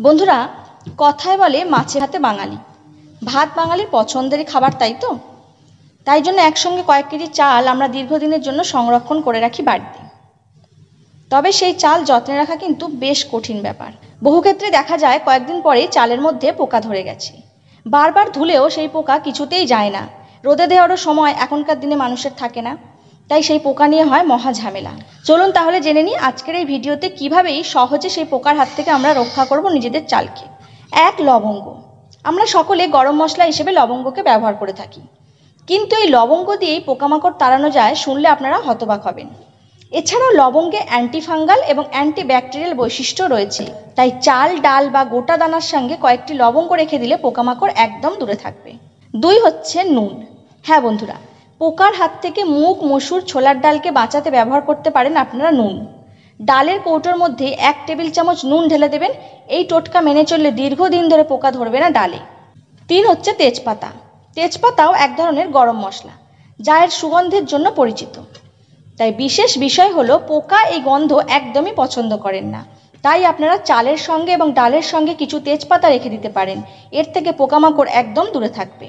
বন্ধুরা, কথায় বলে মাছে ভাতে বাঙালি। ভাত বাঙালির পছন্দেরই খাবার, তাই তো? তাই জন্য একসঙ্গে কয়েক কেজি চাল আমরা দীর্ঘদিনের জন্য সংরক্ষণ করে রাখি বাড়িতে। তবে সেই চাল যত্নে রাখা কিন্তু বেশ কঠিন ব্যাপার। বহু ক্ষেত্রে দেখা যায় কয়েকদিন পরেই চালের মধ্যে পোকা ধরে গেছে। বারবার ধুলেও সেই পোকা কিছুতেই যায় না। রোদে দেওয়ারও সময় এখনকার দিনে মানুষের থাকে না, তাই সেই পোকা নিয়ে হয় মহা ঝামেলা। চলুন তাহলে জেনে নিই আজকের এই ভিডিওতে কিভাবেই সহজে সেই পোকার হাত থেকে আমরা রক্ষা করব নিজেদের চালকে। এক, লবঙ্গ। আমরা সকলে গরম মশলা হিসেবে লবঙ্গকে ব্যবহার করে থাকি, কিন্তু এই লবঙ্গ দিয়েই পোকামাকড় তাড়ানো যায় শুনলে আপনারা হতবাক হবেন। এছাড়াও লবঙ্গে অ্যান্টিফাঙ্গাল এবং অ্যান্টিব্যাকটেরিয়াল বৈশিষ্ট্য রয়েছে, তাই চাল, ডাল বা গোটা দানার সঙ্গে কয়েকটি লবঙ্গ রেখে দিলে পোকামাকড় একদম দূরে থাকবে। দুই হচ্ছে নুন। হ্যাঁ বন্ধুরা, পোকার হাত থেকে মুগ, মসুর, ছোলার ডালকে বাঁচাতে ব্যবহার করতে পারেন আপনারা নুন। ডালের কৌটোর মধ্যে 1 টেবিল চামচ নুন ঢেলে দেবেন। এই টোটকা মেনে চললে দীর্ঘদিন ধরে পোকা ধরবে না ডালে। 3 হচ্ছে তেজপাতা। তেজপাতাও এক ধরনের গরম মশলা, যা এর সুগন্ধের জন্য পরিচিত। তাই বিশেষ বিষয় হলো পোকা এই গন্ধ একদমই পছন্দ করেন না। তাই আপনারা চালের সঙ্গে এবং ডালের সঙ্গে কিছু তেজপাতা রেখে দিতে পারেন, এর থেকে পোকামাকড় একদম দূরে থাকবে।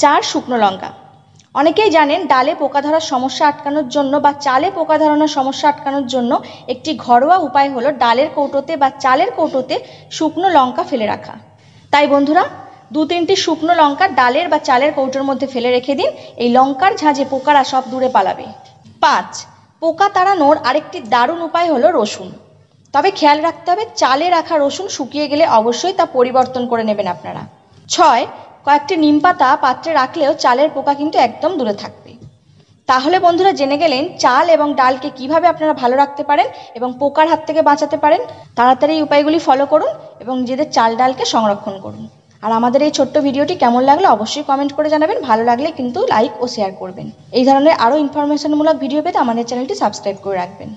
4, শুকনো লঙ্কা। অনেকেই জানেন ডালে পোকা ধরার সমস্যা আটকানোর জন্য বা চালে পোকা ধরানোর সমস্যা আটকানোর জন্য একটি ঘরোয়া উপায় হলো ডালের কৌটোতে বা চালের কৌটোতে শুকনো লঙ্কা ফেলে রাখা। তাই বন্ধুরা, 2-3টি শুকনো লঙ্কা ডালের বা চালের কৌটোর মধ্যে ফেলে রেখে দিন। এই লঙ্কার ঝাঁঝে পোকারা সব দূরে পালাবে। 5, পোকা তাড়ানোর আরেকটি দারুণ উপায় হলো রসুন। তবে খেয়াল রাখতে হবে চালে রাখা রসুন শুকিয়ে গেলে অবশ্যই তা পরিবর্তন করে নেবেন আপনারা। 6, কয়েকটি নিম পাতা পাত্রে রাখলেও চালের পোকা কিন্তু একদম দূরে থাকবে। তাহলে বন্ধুরা জেনে গেলেন চাল এবং ডালকে কিভাবে আপনারা ভালো রাখতে পারেন এবং পোকার হাত থেকে বাঁচাতে পারেন। তাড়াতাড়ি এই উপায়গুলি ফলো করুন এবং নিজেদের চাল ডালকে সংরক্ষণ করুন। আর আমাদের এই ছোট্ট ভিডিওটি কেমন লাগলো অবশ্যই কমেন্ট করে জানাবেন। ভালো লাগলে কিন্তু লাইক ও শেয়ার করবেন। এই ধরনের আরও ইনফরমেশনমূলক ভিডিও পেতে আমাদের চ্যানেলটি সাবস্ক্রাইব করে রাখবেন।